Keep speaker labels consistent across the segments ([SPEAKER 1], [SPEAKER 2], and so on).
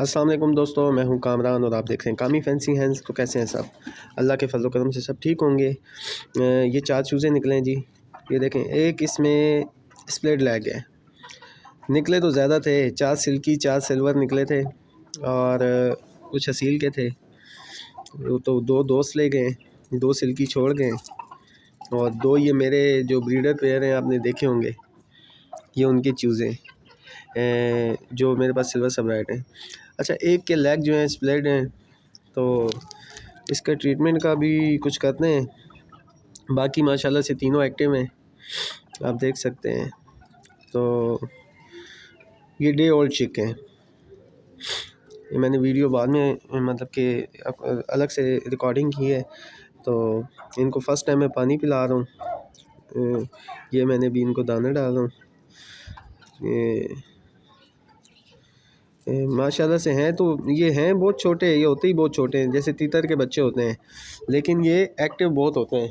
[SPEAKER 1] अस्सलाम वालेकुम दोस्तों, मैं हूं कामरान और आप देख रहे हैं कामी फैंसी हैंड्स। तो कैसे हैं सब? अल्लाह के फजल करम से सब ठीक होंगे। ये 4 चूज़े निकले हैं जी। ये देखें, एक इसमें स्प्लिट लैग है। निकले तो ज़्यादा थे, 4 सिल्की 4 सिल्वर निकले थे और कुछ हसील के थे। तो 2 दोस्त ले गए, 2 सिल्की छोड़ गए और 2 ये मेरे जो ब्रीडर पेयर हैं आपने देखे होंगे, ये उनके चूज़े जो मेरे पास सिल्वर सबराइट हैं। अच्छा, एक के लेग जो हैं स्प्लिट हैं, तो इसका ट्रीटमेंट का भी कुछ करते हैं। बाकी माशाल्लाह से तीनों एक्टिव हैं, आप देख सकते हैं। तो ये डे ओल्ड चिक हैं। ये मैंने वीडियो बाद में मतलब कि अलग से रिकॉर्डिंग की है। तो इनको फ़र्स्ट टाइम मैं पानी पिला रहा हूँ। ये मैंने भी इनको दाना डाल रहा हूँ। माशाल्लाह से हैं, तो ये हैं बहुत छोटे, ये होते ही बहुत छोटे हैं, जैसे तीतर के बच्चे होते हैं, लेकिन ये एक्टिव बहुत होते हैं।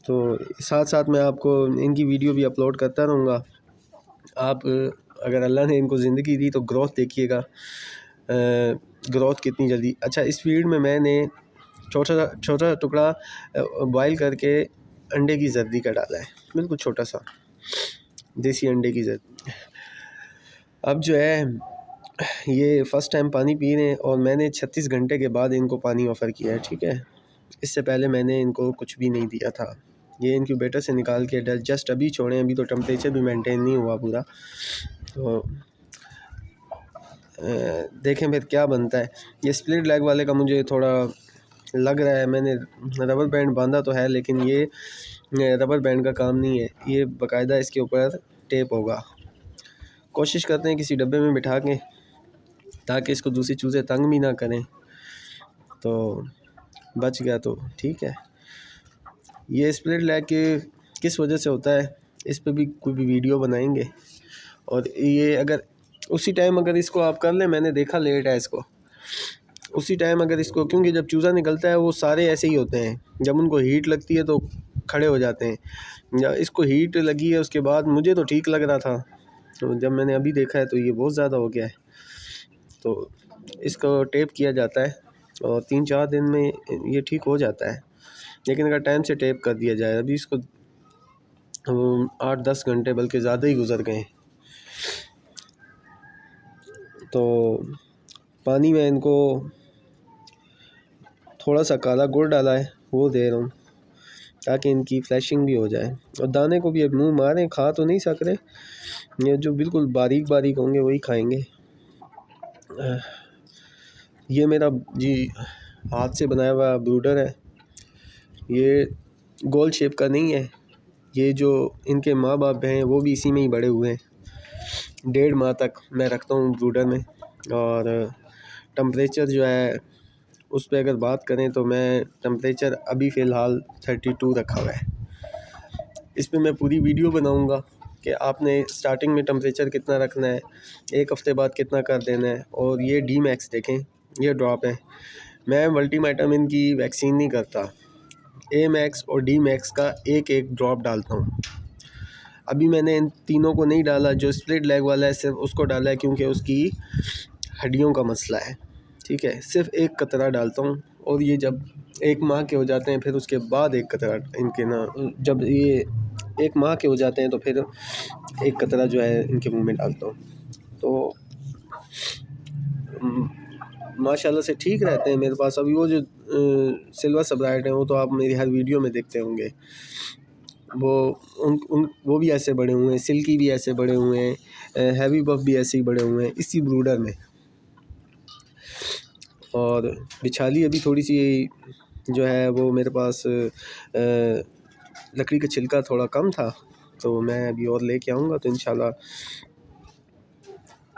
[SPEAKER 1] तो साथ साथ मैं आपको इनकी वीडियो भी अपलोड करता रहूँगा। आप अगर अल्लाह ने इनको ज़िंदगी दी तो ग्रोथ देखिएगा, ग्रोथ कितनी जल्दी। अच्छा, इस फीड में मैंने छोटा छोटा टुकड़ा बॉयल करके अंडे की जर्दी का डाला है, बिल्कुल छोटा सा देसी अंडे की जर्दी। अब जो है ये फ़र्स्ट टाइम पानी पी रहे हैं और मैंने 36 घंटे के बाद इनको पानी ऑफ़र किया है, ठीक है। इससे पहले मैंने इनको कुछ भी नहीं दिया था। ये इनक्यूबेटर से निकाल के जस्ट अभी छोड़े, अभी तो टेम्परेचर भी मेंटेन नहीं हुआ पूरा। तो देखें फिर क्या बनता है। ये स्प्लिट लेग वाले का मुझे थोड़ा लग रहा है, मैंने रबर बैंड बांधा तो है, लेकिन ये रबर बैंड का काम नहीं है, ये बाकायदा इसके ऊपर टेप होगा। कोशिश करते हैं किसी डब्बे में बिठा के, ताकि इसको दूसरी चूज़े तंग भी ना करें। तो बच गया तो ठीक है। ये स्प्लिट लैग किस वजह से होता है, इस पे भी कोई भी वीडियो बनाएंगे। और ये अगर उसी टाइम अगर इसको आप कर लें, मैंने देखा लेट है इसको, उसी टाइम अगर इसको, क्योंकि जब चूज़ा निकलता है वो सारे ऐसे ही होते हैं, जब उनको हीट लगती है तो खड़े हो जाते हैं। या इसको हीट लगी है उसके बाद, मुझे तो ठीक लग रहा था, तो जब मैंने अभी देखा है तो ये बहुत ज़्यादा हो गया है। तो इसको टेप किया जाता है और 3-4 दिन में ये ठीक हो जाता है, लेकिन अगर टाइम से टेप कर दिया जाए। अभी इसको 8-10 घंटे बल्कि ज़्यादा ही गुजर गए। तो पानी में इनको थोड़ा सा काला गुड़ डाला है, वो दे रहा हूँ ताकि इनकी फ्लैशिंग भी हो जाए। और दाने को भी अब मुँह मारें, खा तो नहीं सक रहे, ये जो बिल्कुल बारीक बारीक होंगे वही खाएंगे। ये मेरा जी हाथ से बनाया हुआ ब्रूडर है। ये गोल शेप का नहीं है, ये जो इनके माँ बाप हैं वो भी इसी में ही बड़े हुए हैं। 1.5 माह तक मैं रखता हूँ ब्रूडर में। और टम्परेचर जो है उस पर अगर बात करें तो मैं टम्परेचर अभी फ़िलहाल 32 रखा हुआ है। इस पर मैं पूरी वीडियो बनाऊँगा कि आपने स्टार्टिंग में टम्परेचर कितना रखना है, 1 हफ़्ते बाद कितना कर देना है। और ये डी मैक्स देखें, ये ड्रॉप है। मैं मल्टीवाइटामिन की वैक्सीन नहीं करता, ए मैक्स और डी मैक्स का एक एक ड्रॉप डालता हूँ। अभी मैंने इन तीनों को नहीं डाला, जो स्प्लिट लेग वाला है सिर्फ उसको डाला है, क्योंकि उसकी हड्डियों का मसला है, ठीक है। सिर्फ एक कतरा डालता हूँ और ये जब 1 माह के हो जाते हैं फिर उसके बाद एक कतरा इनके ना, जब ये 1 माह के हो जाते हैं तो फिर एक कतरा जो है इनके मुंह में डालता हूँ। तो माशाल्लाह से ठीक रहते हैं मेरे पास। अभी वो जो सिल्वर सबराइट हैं वो तो आप मेरी हर वीडियो में देखते होंगे, वो भी ऐसे बड़े हुए हैं, सिल्की भी ऐसे बड़े हुए हैं, हैवी बफ भी ऐसे ही बड़े हुए हैं इसी ब्रूडर में। और बिछाली अभी थोड़ी सी जो है वो मेरे पास लकड़ी का छिलका थोड़ा कम था, तो मैं अभी और लेके आऊँगा तो इंशाल्लाह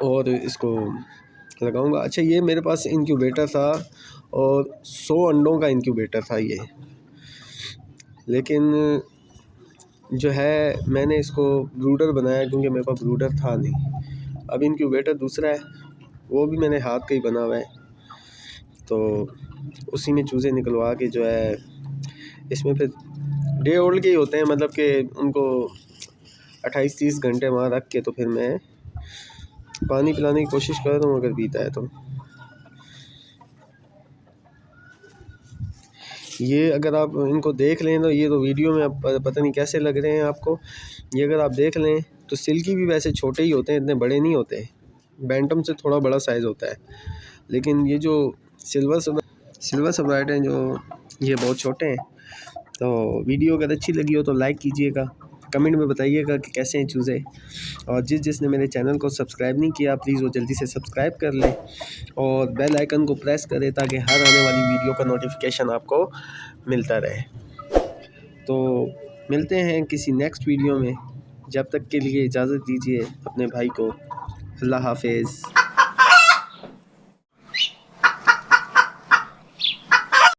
[SPEAKER 1] और इसको लगाऊंगा। अच्छा, ये मेरे पास इंक्यूबेटर था और 100 अंडों का इंक्यूबेटर था ये, लेकिन जो है मैंने इसको ब्रूडर बनाया क्योंकि मेरे पास ब्रूडर था नहीं। अब इनक्यूबेटर दूसरा है, वो भी मैंने हाथ का ही बना हुआ है, तो उसी में चूज़े निकलवा के जो है इसमें फिर डे ओल्ड के ही होते हैं, मतलब कि उनको 28-30 घंटे वहाँ रख के तो फिर मैं पानी पिलाने की कोशिश कर रहा हूँ, अगर पीता है तो। ये अगर आप इनको देख लें तो ये तो वीडियो में अब पता नहीं कैसे लग रहे हैं आपको। ये अगर आप देख लें तो सिल्की भी वैसे छोटे ही होते हैं, इतने बड़े नहीं होते। बैंटम से थोड़ा बड़ा साइज़ होता है, लेकिन ये जो सिल्वर सबराइट हैं जो, ये बहुत छोटे हैं। तो वीडियो अगर अच्छी लगी हो तो लाइक कीजिएगा, कमेंट में बताइएगा कि कैसे हैं चूज़े। और जिसने मेरे चैनल को सब्सक्राइब नहीं किया प्लीज़ वो जल्दी से सब्सक्राइब कर लें और बेल आइकन को प्रेस करें ताकि हर आने वाली वीडियो का नोटिफिकेशन आपको मिलता रहे। तो मिलते हैं किसी नेक्स्ट वीडियो में, जब तक के लिए इजाज़त दीजिए अपने भाई को। अल्लाह हाफिज़।